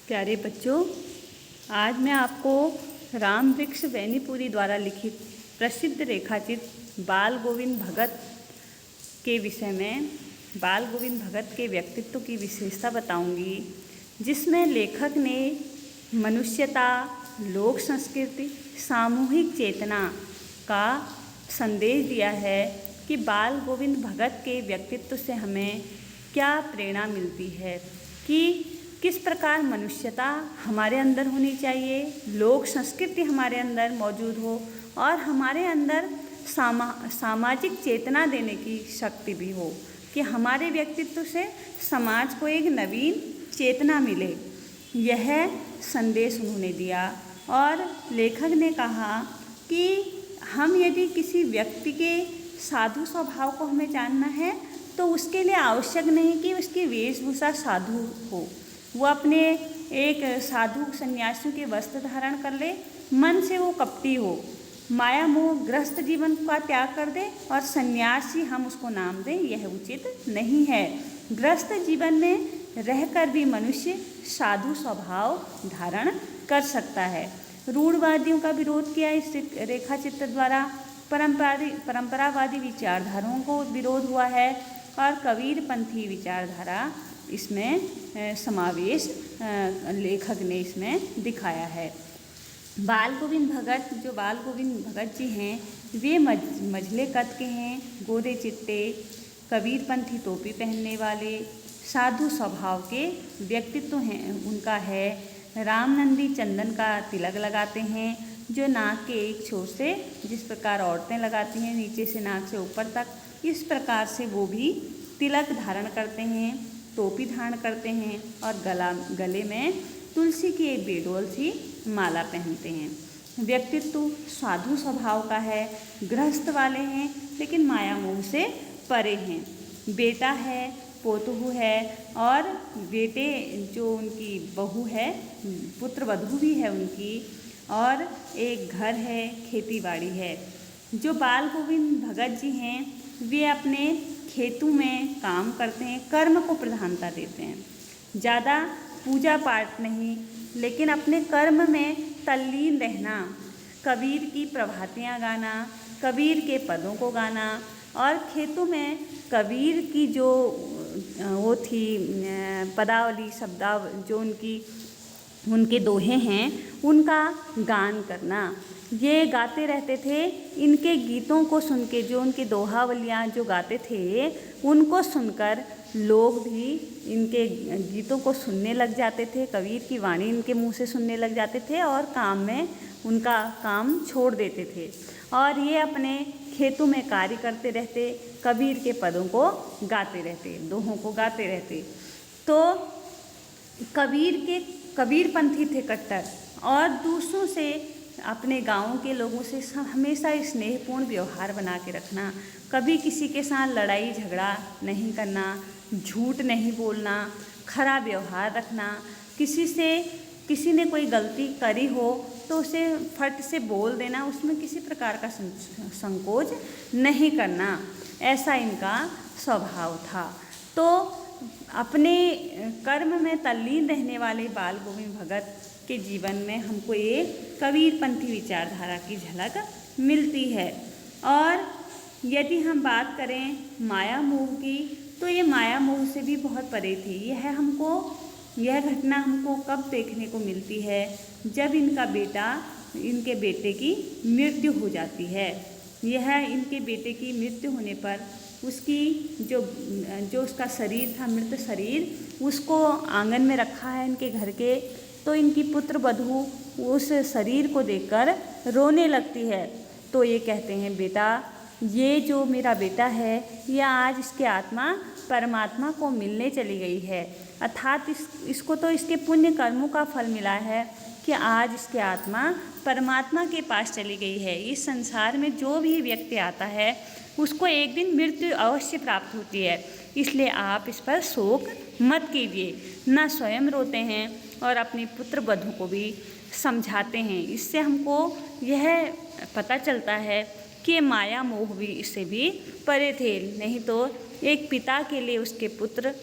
प्यारे बच्चों, आज मैं आपको राम वृक्ष बेनीपुरी द्वारा लिखित प्रसिद्ध रेखाचित्र बाल गोविंद भगत के विषय में बाल गोविंद भगत के व्यक्तित्व की विशेषता बताऊंगी, जिसमें लेखक ने मनुष्यता, लोक संस्कृति, सामूहिक चेतना का संदेश दिया है कि बाल गोविंद भगत के व्यक्तित्व से हमें क्या प्रेरणा मिलती है कि किस प्रकार मनुष्यता हमारे अंदर होनी चाहिए, लोक संस्कृति हमारे अंदर मौजूद हो और हमारे अंदर सामाजिक चेतना देने की शक्ति भी हो कि हमारे व्यक्तित्व से समाज को एक नवीन चेतना मिले। यह संदेश उन्होंने दिया और लेखक ने कहा कि हम यदि किसी व्यक्ति के साधु स्वभाव को हमें जानना है तो उसके लिए आवश्यक नहीं कि उसकी वेशभूषा साधु हो, वो अपने एक साधु सन्यासियों के वस्त्र धारण कर ले, मन से वो कपटी हो, माया मोह ग्रस्त जीवन का त्याग कर दे और सन्यासी हम उसको नाम दें, यह उचित नहीं है। ग्रस्त जीवन में रहकर भी मनुष्य साधु स्वभाव धारण कर सकता है। रूढ़वादियों का विरोध किया इस रेखाचित्र द्वारा, परंपरावादी विचारधाराओं को विरोध हुआ है और कबीरपंथी विचारधारा इसमें समावेश लेखक ने इसमें दिखाया है। बाल गोविंद भगत, जो बाल गोविंद भगत जी हैं, वे मझले कद के हैं, गोरे चिट्टे, कबीरपंथी टोपी पहनने वाले, साधु स्वभाव के व्यक्तित्व हैं उनका है। रामनंदी चंदन का तिलक लगाते हैं, जो नाक के एक छोर से जिस प्रकार औरतें लगाती हैं नीचे से नाक से ऊपर तक, इस प्रकार से वो भी तिलक धारण करते हैं, टोपी धारण करते हैं और गले में तुलसी की एक बेडोल सी माला पहनते हैं। व्यक्तित्व साधु स्वभाव का है, गृहस्थ वाले हैं लेकिन माया मोह से परे हैं। बेटा है, पोतहू है और बेटे जो उनकी बहू है, पुत्र वधू भी है उनकी, और एक घर है, खेती बाड़ी है। जो बाल गोविंद भगत जी हैं वे अपने खेतों में काम करते हैं, कर्म को प्रधानता देते हैं, ज़्यादा पूजा पाठ नहीं लेकिन अपने कर्म में तल्लीन रहना, कबीर की प्रभातियाँ गाना, कबीर के पदों को गाना और खेतों में कबीर की जो वो थी पदावली शब्दावली जो उनके दोहे हैं उनका गान करना, ये गाते रहते थे। इनके गीतों को सुन के, जो उनके दोहावलियाँ जो गाते थे उनको सुनकर लोग भी इनके गीतों को सुनने लग जाते थे, कबीर की वाणी इनके मुंह से सुनने लग जाते थे और काम में उनका काम छोड़ देते थे और ये अपने खेतों में कार्य करते रहते, कबीर के पदों को गाते रहते, दोहों को गाते रहते। तो कबीरपंथी थे कट्टर और दूसरों से, अपने गाँव के लोगों से हमेशा स्नेहपूर्ण व्यवहार बना के रखना, कभी किसी के साथ लड़ाई झगड़ा नहीं करना, झूठ नहीं बोलना, खरा व्यवहार रखना, किसी ने कोई गलती करी हो तो उसे फट से बोल देना, उसमें किसी प्रकार का संकोच नहीं करना, ऐसा इनका स्वभाव था। तो अपने कर्म में तल्लीन रहने वाले बाल गोविंद भगत के जीवन में हमको एक कबीरपंथी विचारधारा की झलक मिलती है। और यदि हम बात करें माया मोह की, तो ये माया मोह से भी बहुत परे थी। यह घटना हमको कब देखने को मिलती है, जब इनके बेटे की मृत्यु हो जाती है। यह इनके बेटे की मृत्यु होने पर उसकी जो उसका शरीर था, मृत शरीर, उसको आंगन में रखा है इनके घर के, तो इनकी पुत्र वधू उस शरीर को देखकर रोने लगती है। तो ये कहते हैं, बेटा ये जो मेरा बेटा है ये आज इसकी आत्मा परमात्मा को मिलने चली गई है, अर्थात इसको तो इसके पुण्य कर्मों का फल मिला है कि आज इसकी आत्मा परमात्मा के पास चली गई है। इस संसार में जो भी व्यक्ति आता है उसको एक दिन मृत्यु अवश्य प्राप्त होती है, इसलिए आप इस पर शोक मत कीजिए। न स्वयं रोते हैं और अपने पुत्र वधू को भी समझाते हैं। इससे हमको यह पता चलता है कि माया मोह भी इससे भी परे थे, नहीं तो एक पिता के लिए उसके पुत्र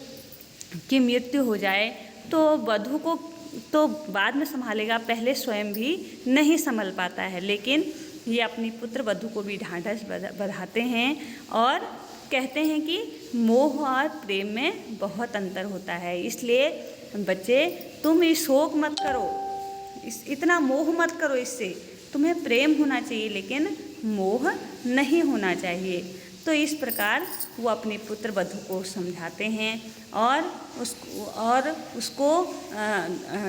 की मृत्यु हो जाए तो वधू को तो बाद में संभालेगा, पहले स्वयं भी नहीं संभल पाता है। लेकिन ये अपनी पुत्र वधू को भी ढांढस बंधाते हैं और कहते हैं कि मोह और प्रेम में बहुत अंतर होता है। इसलिए बच्चे, तुम ये शोक मत करो, इतना मोह मत करो इससे। तुम्हें प्रेम होना चाहिए लेकिन मोह नहीं होना चाहिए। तो इस प्रकार वो अपने पुत्र वधू को समझाते हैं और उसको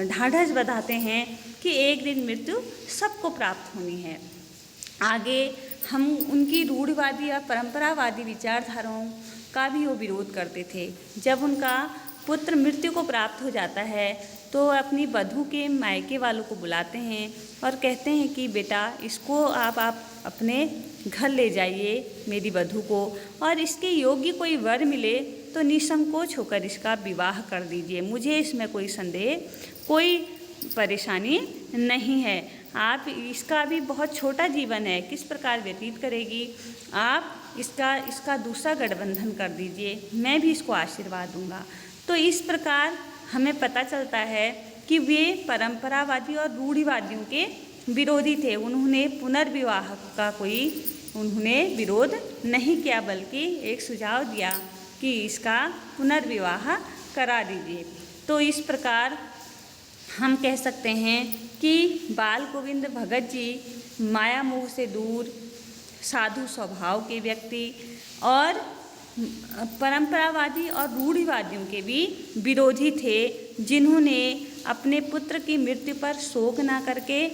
ढांढस बंधाते हैं कि एक दिन मृत्यु सबको प्राप्त होनी है। आगे हम उनकी रूढ़िवादी और परंपरावादी विचारधाराओं का भी वो विरोध करते थे। जब उनका पुत्र मृत्यु को प्राप्त हो जाता है तो अपनी वधू के मायके वालों को बुलाते हैं और कहते हैं कि बेटा, इसको आप अपने घर ले जाइए, मेरी वधू को, और इसके योग्य कोई वर मिले तो निसंकोच होकर इसका विवाह कर दीजिए। मुझे इसमें कोई संदेह, कोई परेशानी नहीं है। आप, इसका अभी बहुत छोटा जीवन है, किस प्रकार व्यतीत करेगी, आप इसका दूसरा गठबंधन कर दीजिए, मैं भी इसको आशीर्वाद दूंगा। तो इस प्रकार हमें पता चलता है कि वे परंपरावादी और रूढ़िवादियों के विरोधी थे। उन्होंने पुनर्विवाह का उन्होंने विरोध नहीं किया, बल्कि एक सुझाव दिया कि इसका पुनर्विवाह करा दीजिए। तो इस प्रकार हम कह सकते हैं कि बाल गोविंद भगत जी माया मोह से दूर, साधु स्वभाव के व्यक्ति और परंपरावादी और रूढ़िवादियों के भी विरोधी थे, जिन्होंने अपने पुत्र की मृत्यु पर शोक ना करके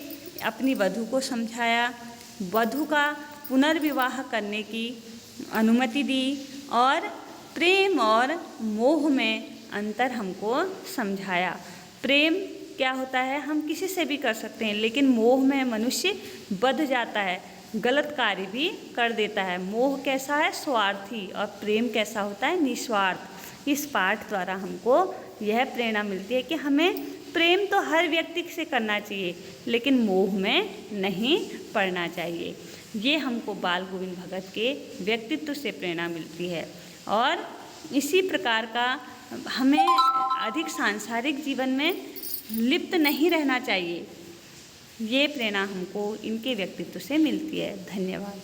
अपनी वधू को समझाया, वधू का पुनर्विवाह करने की अनुमति दी और प्रेम और मोह में अंतर हमको समझाया। प्रेम क्या होता है, हम किसी से भी कर सकते हैं, लेकिन मोह में मनुष्य बंध जाता है, गलत कार्य भी कर देता है। मोह कैसा है, स्वार्थी, और प्रेम कैसा होता है, निस्वार्थ। इस पाठ द्वारा हमको यह प्रेरणा मिलती है कि हमें प्रेम तो हर व्यक्ति से करना चाहिए, लेकिन मोह में नहीं पड़ना चाहिए। ये हमको बाल गोविंद भगत के व्यक्तित्व से प्रेरणा मिलती है और इसी प्रकार का हमें अधिक सांसारिक जीवन में लिप्त नहीं रहना चाहिए। ये प्रेरणा हमको इनके व्यक्तित्व से मिलती है। धन्यवाद।